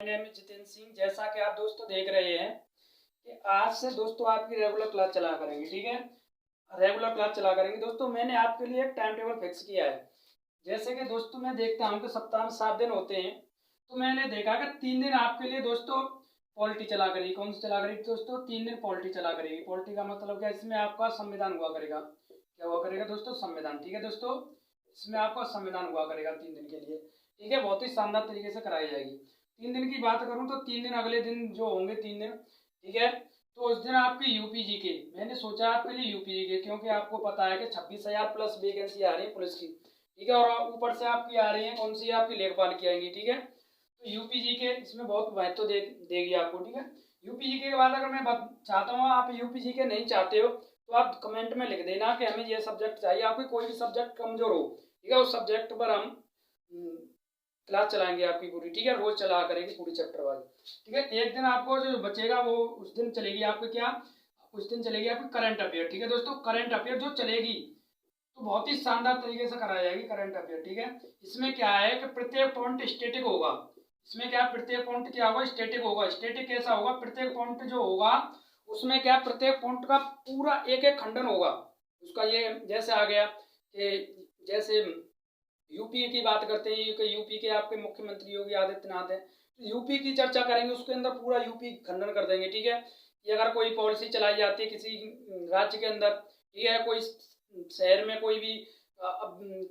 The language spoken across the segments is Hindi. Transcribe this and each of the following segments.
नेम है जितेंद्र सिंह। जैसा कि आप दोस्तों देख रहे हैं कि आज से दोस्तों आपकी रेगुलर क्लास चला करेंगे। ठीक है, रेगुलर क्लास चला करेंगे दोस्तों। मैंने आपके लिए एक टाइम टेबल फिक्स किया है। जैसे कि दोस्तों मैं देखता हूँ कि सप्ताह में 7 दिन होते हैं, तो मैंने देखा कि 3 दिन आपके लिए दोस्तों पॉलिटी चला करेगी। कौन सी चला करेगी दोस्तों? 3 दिन पॉलिटी चला करेगी। पॉलिटी का मतलब क्या? इसमें आपका संविधान हुआ करेगा। क्या हुआ करेगा दोस्तों? संविधान। ठीक है दोस्तों, इसमें आपका संविधान हुआ करेगा 3 दिन के लिए। ठीक है, बहुत ही शानदार तरीके से कराई जाएगी। 3 दिन की बात करूं तो 3 दिन अगले दिन जो होंगे 3 दिन, ठीक है, तो उस दिन आपकी यूपीजी के, मैंने सोचा आपके लिए यूपीजी के, क्योंकि आपको पता है कि 26,000 प्लस वैकेंसी आ रही है पुलिस की। ठीक है, और ऊपर से आपकी आ रही है कौन सी? आपकी लेखपाल की आएंगी। ठीक है, तो यूपीजी के इसमें बहुत महत्व देगी आपको। ठीक है, यूपीजी के बाद अगर मैं चाहता हूँ, आप यूपीजी के नहीं चाहते हो तो आप कमेंट में लिख देना कि हमें ये सब्जेक्ट चाहिए। आपको कोई भी सब्जेक्ट कमजोर हो, ठीक है, उस सब्जेक्ट पर हम क्लास चलाएंगे आपकी पूरी। ठीक है, रोज चला करेंगे पूरी चैप्टर वाली। ठीक है, एक दिन आपको जो बचेगा वो उस दिन चलेगी आपकी क्या? उस दिन चलेगी आपकी करंट अफेयर। ठीक है दोस्तों, करंट अफेयर जो चलेगी तो बहुत ही शानदार तरीके से कराई जाएगी करंट अफेयर। ठीक है, इसमें क्या है कि प्रत्येक पॉइंट स्टेटिक होगा। इसमें क्या? प्रत्येक पॉइंट क्या होगा? स्टेटिक होगा। स्टेटिक कैसा होगा? प्रत्येक पॉइंट जो होगा उसमें क्या? प्रत्येक पॉइंट का पूरा एक एक खंडन होगा उसका। ये जैसे आ गया कि जैसे यूपी की बात करते हैं कि यूपी के आपके मुख्यमंत्री योगी आदित्यनाथ है, तो यूपी की चर्चा करेंगे, उसके अंदर पूरा यूपी खंडन कर देंगे। ठीक है, कि अगर कोई पॉलिसी चलाई जाती है किसी राज्य के अंदर, ठीक है, कोई शहर में कोई भी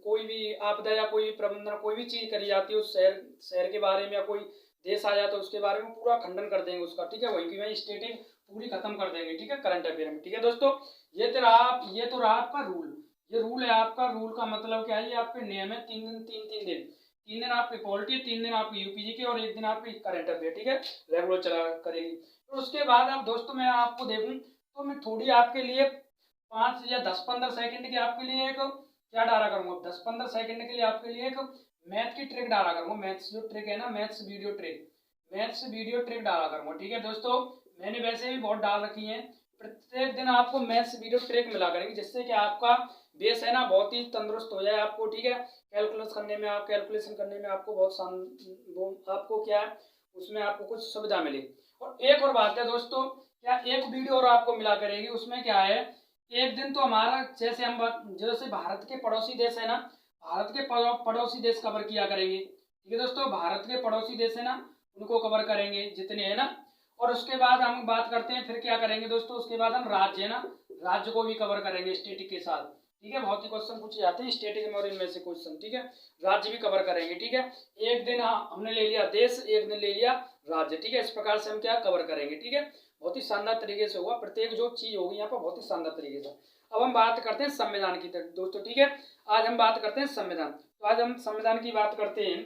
कोई भी आपदा या कोई भी प्रबंधन कोई भी चीज करी जाती है उस शहर शहर के बारे में, या कोई देश आ जाता है उसके बारे में पूरा खंडन कर देंगे उसका। ठीक है, वहीं की वहीं स्टेटिंग पूरी खत्म कर देंगे। ठीक है, करंट अफेयर में। ठीक है दोस्तों, ये तो रहा आपका रूल। ये रूल है आपका। रूल का मतलब क्या है? ये आपके नियम है। 3 दिन 3 दिन 3 दिन आपकी पॉलिटी, 3 दिन आपकी यूपीजी के, और 1 दिन आपकी करंट अफेयर। ठीक है, रेगुलर चला करेगी। तो उसके बाद आप दोस्तों मैं आपको देखूं तो मैं थोड़ी आपके लिए 5 या 10-15 सेकंड की आपके लिए एक क्या डाला करूंगा? 10-15 सेकंड के लिए आपके लिए एक मैथ की ट्रिक डाला करूंगा। मैथ्स जो ट्रिक है ना, मैथ्स वीडियो ट्रिक डाला करूंगा। ठीक है दोस्तों, मैंने वैसे भी बहुत डाल रखी है। प्रत्येक दिन आपको मैथ्स वीडियो ट्रिक मिला करेंगे, जिससे कि आपका बेस है ना बहुत ही तंदुरुस्त हो जाए आपको। ठीक है, कैलकुलेशन करने में आपको आपको क्या है उसमें आपको कुछ सुविधा मिले। और एक और बात है दोस्तों, क्या एक वीडियो और आपको मिला करेगी। उसमें क्या है, एक दिन तो हमारा जैसे भारत के पड़ोसी देश है ना, भारत के पड़ोसी देश कवर किया करेंगे। ठीक है दोस्तों, भारत के पड़ोसी देश है ना, उनको कवर करेंगे जितने है ना। और उसके बाद हम बात करते हैं फिर क्या करेंगे दोस्तों, उसके बाद हम राज्य है ना, राज्य को भी कवर करेंगे स्टेटिक के साथ। ठीक है, बहुत ही क्वेश्चन पूछे जाते हैं स्टेटिक में और इनमें से क्वेश्चन। ठीक है, राज्य भी कवर करेंगे। ठीक है, एक दिन हमने ले लिया देश, एक दिन ले लिया राज्य। ठीक है, इस प्रकार से हम क्या कवर करेंगे। ठीक है, बहुत ही शानदार तरीके से होगा। प्रत्येक जो चीज होगी यहाँ पर बहुत ही शानदार तरीके से। अब हम बात करते हैं संविधान की दोस्तों। ठीक है, आज हम बात करते हैं संविधान। तो आज हम संविधान की बात करते हैं,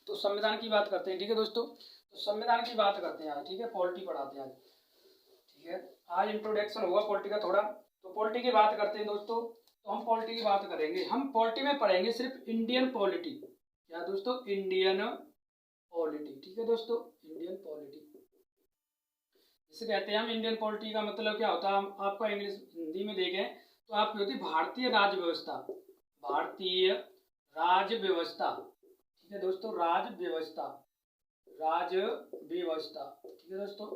तो संविधान की बात करते हैं। ठीक है दोस्तों, तो संविधान की बात करते हैं आज। ठीक है, पॉलिटी पढ़ाते हैं आज। ठीक है, आज इंट्रोडक्शन होगा पॉलिटी का थोड़ा। तो पॉलिटी की बात करते हैं दोस्तों। तो हम पॉलिटी की बात करेंगे। हम पॉलिटी में पढ़ेंगे सिर्फ इंडियन पॉलिटी। क्या दोस्तों? Indian polity. ठीक है दोस्तों, इंडियन पॉलिटी जिसे कहते हैं हम। इंडियन पॉलिटी का मतलब क्या होता है? हम आपका इंग्लिश हिंदी में देखें तो आपकी होती भारतीय राज्य व्यवस्था। भारतीय राज्य व्यवस्था। ठीक है दोस्तों, राज्य व्यवस्था, राज्य व्यवस्था। ठीक है दोस्तों,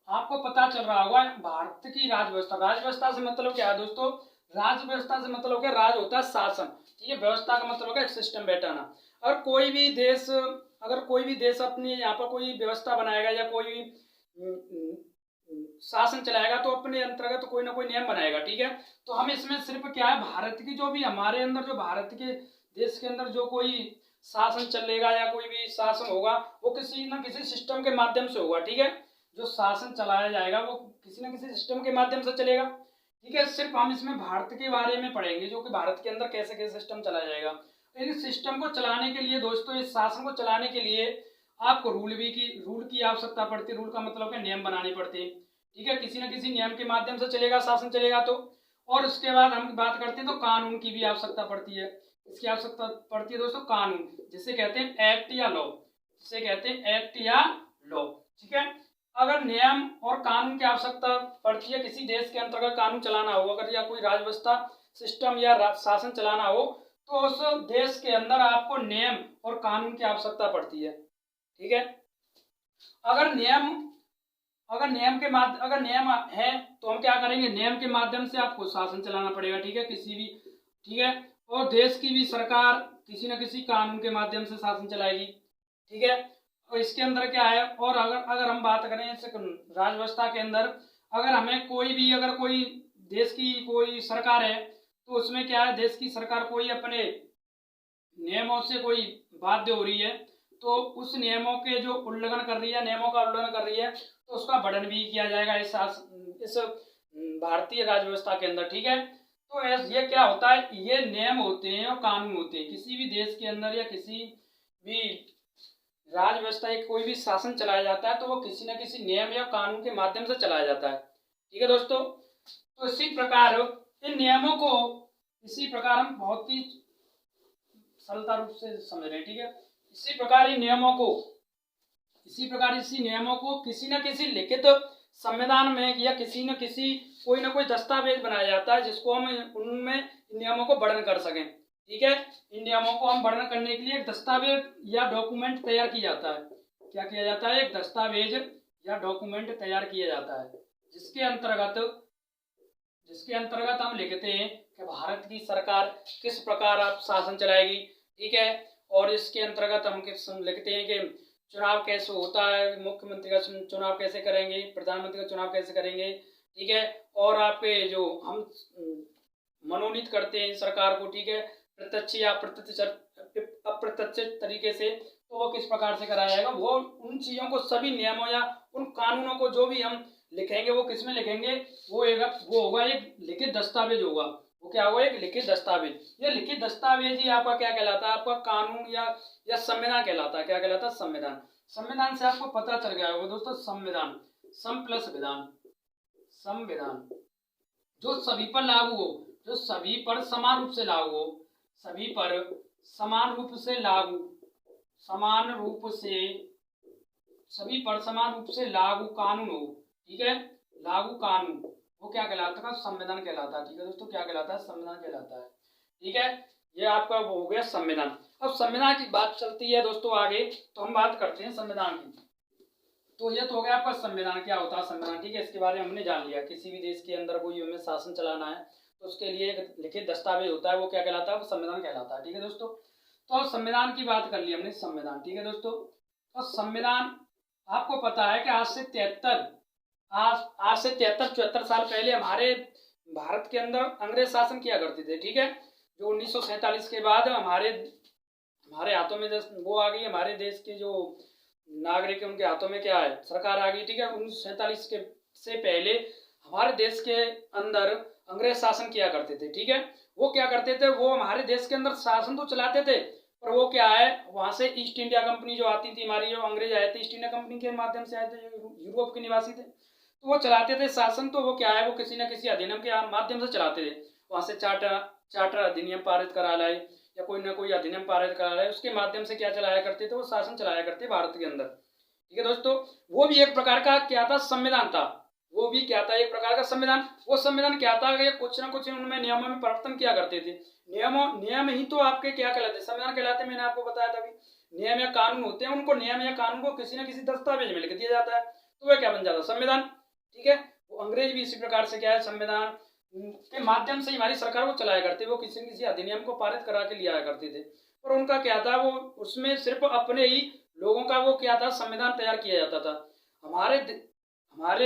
आपको पता चल रहा होगा भारत की राज्य व्यवस्था। राज्य व्यवस्था से मतलब क्या है दोस्तों? राज्य व्यवस्था से मतलब क्या? राज होता है शासन। ठीक है, व्यवस्था का मतलब है सिस्टम बैठाना। और कोई भी देश अपनी यहाँ पर कोई व्यवस्था बनाएगा या कोई भी शासन चलाएगा तो अपने अंतर्गत कोई ना कोई नियम बनाएगा। ठीक है, तो हम इसमें सिर्फ क्या है, भारत की जो भी हमारे अंदर जो भारत के देश के अंदर जो कोई शासन चलेगा या कोई भी शासन होगा वो किसी ना किसी सिस्टम के माध्यम से होगा। ठीक है, जो शासन चलाया जाएगा वो किसी न किसी सिस्टम के माध्यम से चलेगा। ठीक है, सिर्फ हम इसमें भारत के बारे में पढ़ेंगे, जो कि भारत के अंदर कैसे कैसे सिस्टम चलाया जाएगा। इस सिस्टम को चलाने के लिए दोस्तों, इस शासन को चलाने के लिए आपको रूल की आवश्यकता पड़ती है। रूल का मतलब है नियम बनाने पड़ते हैं। ठीक है, किसी न किसी नियम के माध्यम से चलेगा, शासन चलेगा तो। और उसके बाद हम बात करते हैं तो कानून की भी आवश्यकता पड़ती है। इसकी आवश्यकता पड़ती है दोस्तों कानून, जिसे कहते हैं एक्ट या लॉ। जिसे कहते हैं एक्ट या लॉ। ठीक है, अगर नियम और कानून की आवश्यकता पड़ती है किसी देश के अंतर्गत कानून चलाना हो, अगर या कोई राज्य व्यवस्था सिस्टम या शासन चलाना हो, तो उस देश के अंदर आपको नियम और कानून की आवश्यकता पड़ती है। ठीक है, अगर नियम है तो हम क्या करेंगे, नियम के माध्यम से आपको शासन चलाना पड़ेगा, ठीक है, किसी भी, ठीक है। और देश की भी सरकार किसी न किसी कानून के माध्यम से शासन चलाएगी, ठीक है। और इसके अंदर क्या है, और अगर अगर हम बात करें इस राज व्यवस्था के अंदर, अगर हमें अगर कोई देश की कोई सरकार है तो उसमें क्या है, देश की सरकार कोई अपने नियमों से कोई बाध्य हो रही है तो उस नियमों के जो उल्लंघन कर रही है, नियमों का उल्लंघन कर रही है, तो उसका वर्णन भी किया जाएगा इस भारतीय राज्य व्यवस्था के अंदर, ठीक है। तो ये क्या होता है, ये नियम होते हैं और कानून होते हैं किसी भी देश के अंदर या किसी भी राज्य व्यवस्था, कोई भी शासन चलाया जाता है तो वो किसी न किसी नियम या कानून के माध्यम से चलाया जाता है, ठीक है दोस्तों। तो इसी प्रकार इन नियमों को इसी प्रकार हम बहुत ही सरलता रूप से समझ रहे हैं, ठीक है। इसी प्रकार इसी नियमों को किसी न किसी लिखित संविधान में या किसी न किसी कोई ना कोई दस्तावेज बनाया जाता है जिसको हम उनमें नियमों को वर्णन कर सकें, ठीक है। इन नियमों को हम वर्णन करने के लिए एक दस्तावेज या डॉक्यूमेंट तैयार किया जाता है। क्या किया जाता है, एक दस्तावेज या डॉक्यूमेंट तैयार किया जाता है जिसके अंतर्गत हम लिखते हैं कि भारत की सरकार किस प्रकार आप शासन चलाएगी, ठीक है। और इसके अंतर्गत हम लिखते हैं कि चुनाव कैसे होता है, मुख्यमंत्री का चुनाव कैसे करेंगे, प्रधानमंत्री का चुनाव कैसे करेंगे, ठीक है। और आपके जो हम मनोनीत करते हैं सरकार को, ठीक है, प्रत्यक्ष या अप्रत्यक्ष तरीके से, तो वो किस प्रकार से कराया जाएगा, वो उन चीजों को, सभी नियमों या उन कानूनों को जो भी हम लिखेंगे वो किसमें लिखेंगे, वो होगा एक लिखित दस्तावेज होगा। वो क्या होगा, एक लिखित दस्तावेज। ये लिखित दस्तावेज ही आपका क्या कहलाता है, आपका कानून या संविधान कहलाता है। क्या कहलाता है, संविधान। संविधान से आपको पता चल गया होगा दोस्तों, संविधान, सम प्लस विधान, संविधान जो सभी पर लागू हो, जो सभी पर समान रूप से लागू हो, सभी पर समान रूप से लागू, सभी पर समान रूप से लागू कानून हो, ठीक है, लागू कानून, वो क्या कहलाता है, संविधान कहलाता है, ठीक है दोस्तों। क्या कहलाता है, संविधान कहलाता है, ठीक है। ये आपका हो गया संविधान। अब संविधान की बात चलती है दोस्तों आगे, तो हम बात करते हैं संविधान की। तो ये तो हो गया आपका संविधान, क्या होता है संविधान, ठीक है, इसके बारे में हमने जान लिया। किसी भी देश के अंदर कोई हमें शासन चलाना है तो उसके लिए एक लिखित दस्तावेज होता है, वो क्या कहलाता है, वो संविधान कहलाता है, ठीक है दोस्तों। तो संविधान की बात कर ली हमने, संविधान, ठीक है दोस्तों। तो संविधान आपको पता है कि आज से 73 साल पहले हमारे भारत के अंदर अंग्रेज शासन किया करते थे, ठीक है। जो 1947 के बाद हमारे हाथों में वो आ गई, हमारे देश के जो नागरिक है उनके हाथों में क्या है, सरकार आ गई, ठीक है। 1947 के से पहले हमारे देश के अंदर अंग्रेज शासन किया करते थे, ठीक है। वो क्या करते थे, वो हमारे देश के अंदर शासन तो चलाते थे, पर वो क्या है, वहां से ईस्ट इंडिया कंपनी जो आती थी, हमारी जो अंग्रेज आए थे ईस्ट इंडिया कंपनी के माध्यम से आए थे, यूरोप के निवासी थे, तो वो चलाते थे शासन। तो वो क्या है, वो किसी न किसी अधिनियम के माध्यम से चलाते थे। वहां से चार्टर अधिनियम पारित करा लाए या कोई ना कोई अधिनियम पारित करा लाए, उसके माध्यम से क्या चलाया करते थे, वो शासन चलाया करते भारत के अंदर, ठीक है दोस्तों। वो भी एक प्रकार का क्या था, संविधान था। वो भी क्या था, एक प्रकार का संविधान। वो संविधान क्या था, कुछ ना कुछ उनमें नियमों में परिवर्तन किया करते थे। नियम ही तो आपके क्या कहलाते, संविधान कहलाते। मैंने आपको बताया था अभी, नियम या कानून होते हैं, उनको नियम या कानून को किसी न किसी दस्तावेज में लिख दिया जाता है, तो वह क्या बन जाता है, संविधान, ठीक है। वो अंग्रेज भी इसी प्रकार से क्या है, संविधान के माध्यम से हमारी सरकार को चलाया करते, वो किसी न किसी अधिनियम को पारित करा के लिया करते थे। और उनका क्या था, वो उसमें सिर्फ अपने ही लोगों का वो क्या था, संविधान तैयार किया जाता था। हमारे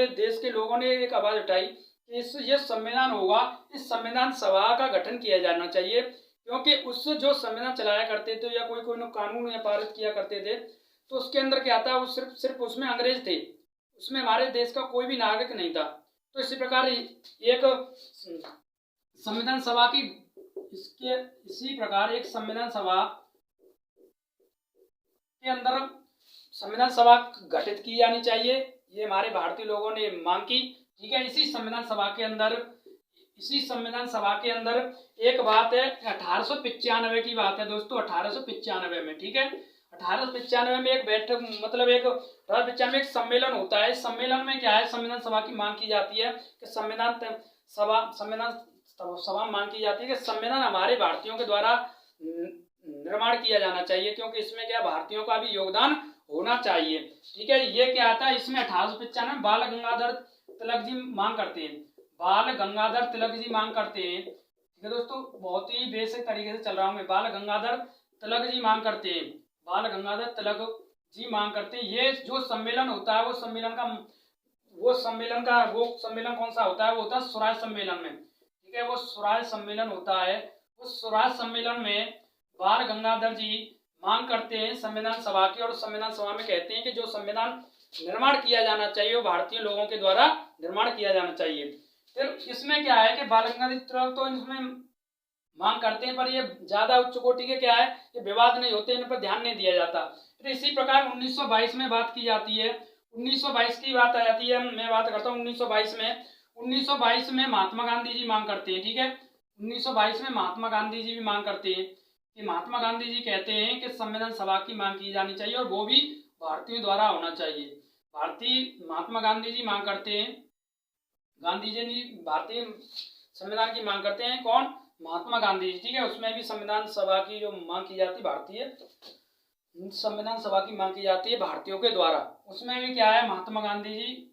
देश के लोगों ने एक आवाज उठाई कि ये संविधान होगा, इस संविधान सभा का गठन किया जाना चाहिए, क्योंकि उससे जो संविधान चलाया करते थे या कोई कानून या पारित किया करते थे, तो उसके अंदर क्या था, वो सिर्फ उसमें अंग्रेज थे, उसमें हमारे देश का कोई भी नागरिक नहीं था। तो इसी प्रकार एक संविधान सभा की इसी प्रकार एक संविधान सभा के अंदर संविधान सभा गठित की जानी चाहिए, ये हमारे भारतीय लोगों ने मांग की, ठीक है। इसी संविधान सभा के अंदर एक बात है, 1895 की बात है दोस्तों, 1895 में, ठीक है। 1895 में एक बैठक, मतलब 1895 में एक सम्मेलन होता है। सम्मेलन में क्या है, संविधान सभा की मांग की जाती है कि संविधान सभा मांग की जाती है कि संविधान हमारे भारतीयों के द्वारा निर्माण किया जाना चाहिए, क्योंकि इसमें क्या भारतीयों का भी योगदान होना चाहिए। ठीक है, ये क्या आता है इसमें 1895 बाल गंगाधर तिलक जी मांग करते हैं, बाल गंगाधर तिलक जी मांग करते हैं। ठीक है दोस्तों, बहुत ही बेसिक तरीके से चल रहा हूँ मैं। बाल गंगाधर तिलक जी मांग करते हैं, बाल गंगाधर तिलक जी मांग करते हैं। ये जो सम्मेलन होता है वो सम्मेलन कौन सा होता है, वो होता है स्वराज सम्मेलन में। ठीक है, वो स्वराज सम्मेलन होता है। उस स्वराज सम्मेलन में बाल गंगाधर जी मांग करते हैं संविधान सभा की, और संविधान सभा में कहते हैं कि जो संविधान निर्माण किया जाना चाहिए वो भारतीय लोगों के द्वारा निर्माण किया जाना चाहिए। फिर इसमें क्या है कि बाल गंगाधर तिलक तो इसमें मांग करते हैं, पर ये ज्यादा उच्च कोटि के क्या है, ये विवाद नहीं होते, इन पर ध्यान नहीं दिया जाता। फिर इसी प्रकार 1922 में बात की जाती है, 1922 की बात आ जाती है, मैं बात करता हूँ 1922 में महात्मा गांधी जी मांग करते हैं। ठीक है, 1922 में महात्मा गांधी जी भी मांग करते हैं कि महात्मा गांधी जी कहते हैं कि संविधान सभा की मांग की जानी चाहिए और वो भी भारतीयों द्वारा होना चाहिए। महात्मा गांधी जी मांग करते हैं, गांधी जी भारतीय संविधान की मांग करते हैं, कौन, महात्मा गांधी जी। ठीक है, उसमें भी संविधान सभा की जो मांग की जाती है, भारतीय संविधान सभा की मांग की जाती है भारतीयों के द्वारा। उसमें भी क्या है, महात्मा गांधी जी,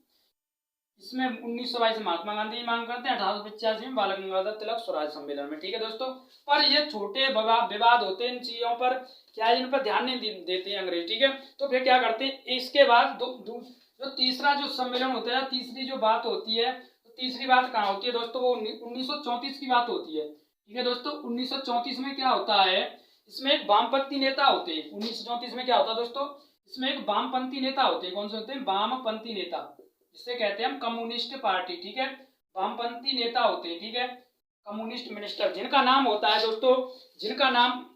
इसमें 1922 में महात्मा गांधी जी मांग करते हैं, 1885 में बाल गंगाधर तिलक स्वराज सम्मेलन में। ठीक है दोस्तों, पर ये छोटे विवाद होते हैं, इन चीजों पर क्या है, इन पर ध्यान नहीं देते हैं अंग्रेज। ठीक है, तो फिर क्या करते हैं, इसके बाद जो तीसरा जो सम्मेलन होता है, तीसरी जो बात होती है, तो तीसरी बात कहाँ होती है दोस्तों, वो 1934 की बात होती है। ठीक है दोस्तों, 1934 में क्या होता है, इसमें एक वामपंथी नेता होते हैं। 1934 में क्या होता है दोस्तों, इसमें एक वामपंथी नेता होते हैं। कौन से होते हैं, वामपंथी नेता, जिसे कहते हैं हम कम्युनिस्ट पार्टी। ठीक है, वामपंथी नेता होते हैं। ठीक है, कम्युनिस्ट मिनिस्टर, जिनका नाम होता है दोस्तों, जिनका नाम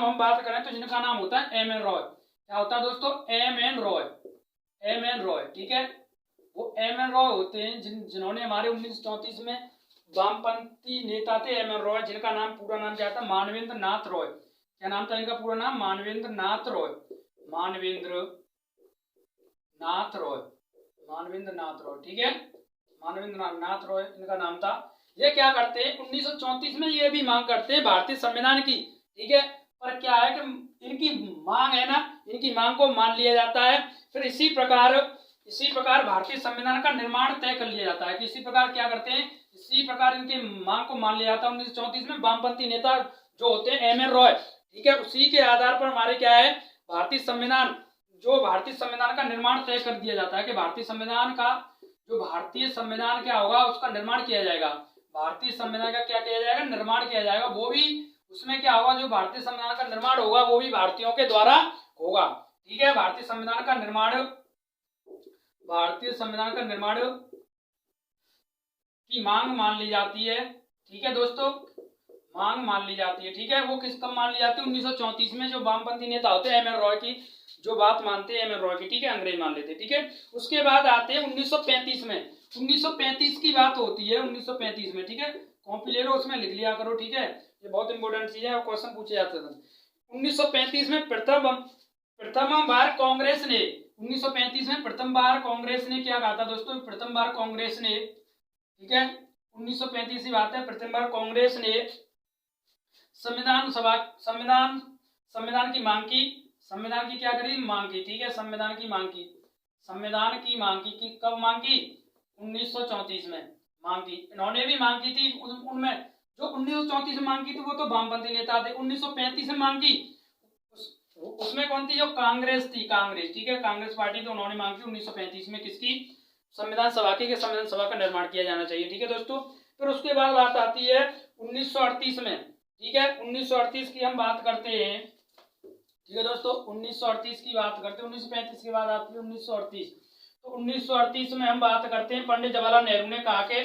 हम बात करें तो जिनका नाम होता है एम एन रॉय। क्या होता है दोस्तों, एम एन रॉय। ठीक है, वो एम एन रॉय होते हैं जिन्होंने हमारे 1934 में वामपंथी नेता थे एम एन रॉय, जिनका नाम पूरा नाम क्या था, मानवेंद्र नाथ रॉय। क्या नाम था इनका पूरा नाम, मानवेंद्र नाथ रॉय। ठीक है, मानवेंद्र नाथ रॉय इनका नाम था। ये क्या करते हैं, 1934 में ये भी मांग करते हैं भारतीय संविधान की। ठीक है, पर क्या है कि इनकी मांग है ना, इनकी मांग को मान लिया जाता है। फिर इसी प्रकार भारतीय संविधान का निर्माण तय कर लिया जाता है। इसी प्रकार क्या करते हैं, इसी प्रकार इनकी मांग को मान लिया जाता है 1934 में। वामपंथी नेता जो होते हैं एम एन रॉय, ठीक है, उसी के आधार पर हमारे क्या है, भारतीय संविधान का निर्माण तय कर दिया जाता है कि भारतीय संविधान क्या होगा, उसका निर्माण किया जाएगा। भारतीय संविधान का क्या किया जाएगा, निर्माण किया जाएगा। वो भी उसमें क्या होगा, जो भारतीय संविधान का निर्माण होगा वो भी भारतीयों के द्वारा होगा। ठीक है, भारतीय संविधान का निर्माण की मांग मान ली जाती है। ठीक है दोस्तों, मांग मान ली जाती है। ठीक है, वो किस कब मान ली जाती है, 1934 में। जो वामपंथी नेता होते हैं एम एन रॉय की जो बात मानते हैं, एम एन रॉय की, ठीक है, अंग्रेज मान लेते हैं। ठीक है, उसके बाद आते हैं 1935 में। 1935 की बात होती है, 1935 में। ठीक है, कॉपी ले लो, उसमें लिख लिया करो। ठीक है, ये बहुत इंपॉर्टेंट चीज है, क्वेश्चन पूछे जाते हैं। 1935 में प्रथम बार कांग्रेस ने 1935 में प्रथम बार कांग्रेस ने क्या कहा था दोस्तों, प्रथम बार कांग्रेस ने, ठीक है, 1935 की बात है, प्रथम बार कांग्रेस ने संविधान की मांग की, संविधान की क्या करी, मांग की। ठीक है, संविधान की मांग की कब मांग की, 1934 में मांग की। इन्होंने भी मांग की थी, उनमें जो 1934 में मांग की थी वो तो वामपंथी नेता थे। 1935 में मांग की, उसमें कौन थी, जो कांग्रेस थी, कांग्रेस। ठीक है, कांग्रेस पार्टी, तो उन्होंने मांग की 1935 में किसकी, संविधान सभा की, संविधान सभा का निर्माण किया जाना चाहिए। ठीक है दोस्तों, फिर उसके बाद बात आती है 1938 में। ठीक है, 1938 की हम बात करते हैं। ठीक है दोस्तों, 1938 की बात करते हैं, 1935 के बाद आती है 1938। तो 1938 में हम बात करते हैं, पंडित जवाहरलाल नेहरू ने कहा कि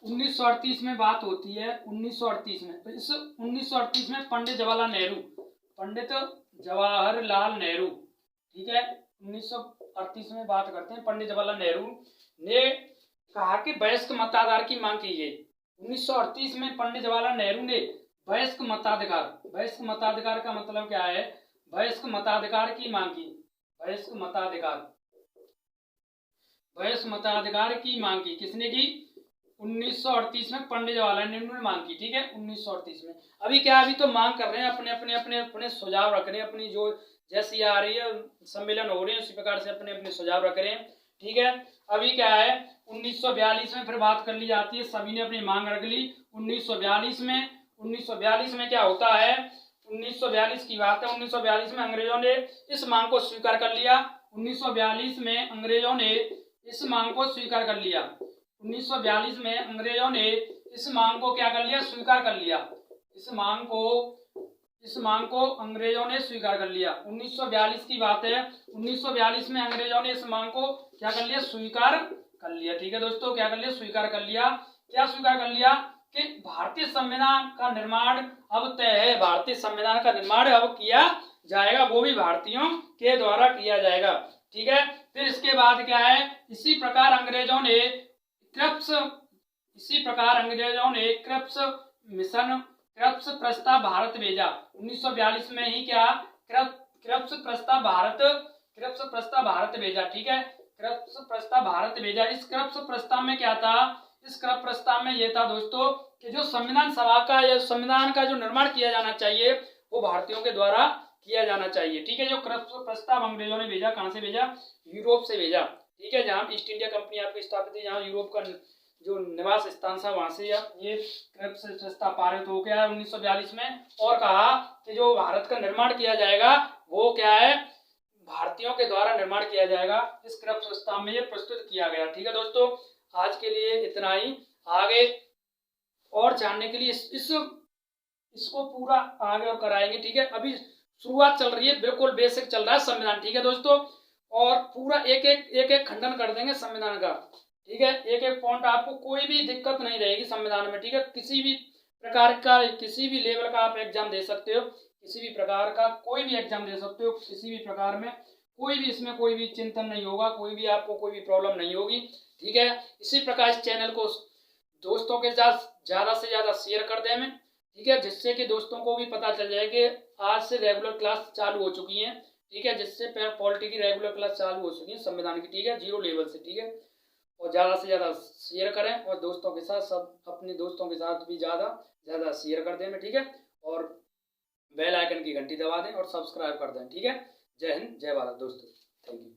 1938 में बात होती है, 1938 में, तो इस 1938 में पंडित जवाहरलाल नेहरू, ठीक है, 1938 में बात करते हैं, पंडित जवाहरलाल नेहरू ने कहा कि वयस्क मताधिकार की मांग कीजिए। 1938 में पंडित जवाहरलाल नेहरू ने वयस्क मताधिकार का मतलब क्या है, वयस्क मताधिकार की मांग की, वयस्क मताधिकार की मांग की किसने की, 1938 में पंडित जवाहरलाल नेहरू ने मांग की, ठीक है, 1938 में। अभी क्या, अभी तो मांग कर रहे हैं, अपने अपने अपने अपने सुझाव रख रहे हैं, अपनी जो जैसी आ रही है सम्मेलन हो रहे हैं उसी प्रकार से अपने अपने सुझाव रख रहे हैं, ठीक है। अभी क्या है 1942 में फिर बात कर ली जाती है, सभी ने अपनी मांग रख ली 1942 में। 1942 में क्या होता है, 1942 की बात है, 1942 में अंग्रेजों ने इस मांग को स्वीकार कर लिया। 1942 में अंग्रेजों ने इस मांग को स्वीकार कर लिया। 1942 में अंग्रेजों ने इस मांग को क्या कर लिया, स्वीकार कर लिया। इस मांग को अंग्रेजों ने स्वीकार कर लिया। 1942 की बात है, 1942 में अंग्रेजों ने इस मांग को क्या कर लिया, स्वीकार कर लिया, ठीक है दोस्तों, क्या कर लिया, स्वीकार कर लिया। क्या स्वीकार कर लिया कि भारतीय संविधान का निर्माण अब तय है, भारतीय संविधान का निर्माण अब किया जाएगा, वो भी भारतीयों के द्वारा किया जाएगा, ठीक है। फिर इसके बाद क्या है, इसी प्रकार अंग्रेजों ने क्रिप्स प्रस्ताव भारत भेजा। 1942 में ही क्या क्रिप्स प्रस्ताव भारत भेजा, ठीक है, क्रिप्स प्रस्ताव भारत भेजा। इस क्रिप्स प्रस्ताव में क्या था, इस क्रिप्स प्रस्ताव में यह था दोस्तों कि जो संविधान सभा का या संविधान का जो निर्माण किया जाना चाहिए वो भारतीयों के द्वारा किया जाना चाहिए, ठीक है। जो क्रिप्स प्रस्ताव अंग्रेजों ने भेजा, कहां से भेजा, यूरोप से भेजा, ठीक है, जहां ईस्ट इंडिया कंपनी आपकी स्थापित है, जहां यूरोप का जो निवास स्थान था वहां से ये क्रिप्स प्रस्ताव पारित हो गया 1942 में। और कहा कि जो भारत का निर्माण किया जाएगा वो क्या है, भारतीयों के द्वारा निर्माण किया जाएगा। इस क्रिप्स प्रस्ताव में ये प्रस्तुत किया गया, ठीक है दोस्तों। आज के लिए इतना ही, आगे और जानने के लिए इसको पूरा आगे और कराएंगे, ठीक है। अभी शुरुआत चल रही है, बिल्कुल बेसिक चल रहा है संविधान, ठीक है दोस्तों, और पूरा एक एक खंडन कर देंगे संविधान का, ठीक है। एक एक पॉइंट, आपको कोई भी दिक्कत नहीं रहेगी संविधान में, ठीक है। किसी भी प्रकार का, किसी भी लेवल का आप एग्जाम दे सकते हो, किसी भी प्रकार का कोई भी एग्जाम दे सकते हो, किसी भी प्रकार में कोई भी, इसमें कोई भी चिंतन नहीं होगा, कोई भी आपको कोई भी प्रॉब्लम नहीं होगी, ठीक है। इसी प्रकार इस चैनल को दोस्तों के साथ ज़्यादा से ज़्यादा शेयर कर दें हमें, ठीक है, जिससे कि दोस्तों को भी पता चल जाए कि आज से रेगुलर क्लास चालू हो चुकी है, ठीक है, जिससे पॉलिटी की रेगुलर क्लास चालू हो चुकी है संविधान की, ठीक है, 0 लेवल से, ठीक है। और ज़्यादा से ज़्यादा शेयर करें और दोस्तों के साथ, सब अपने दोस्तों के साथ भी ज़्यादा शेयर कर दें, ठीक है, और बेल आइकन की घंटी दबा दें और सब्सक्राइब कर दें, ठीक है। जय हिंद, जय भारत दोस्तों, थैंक यू।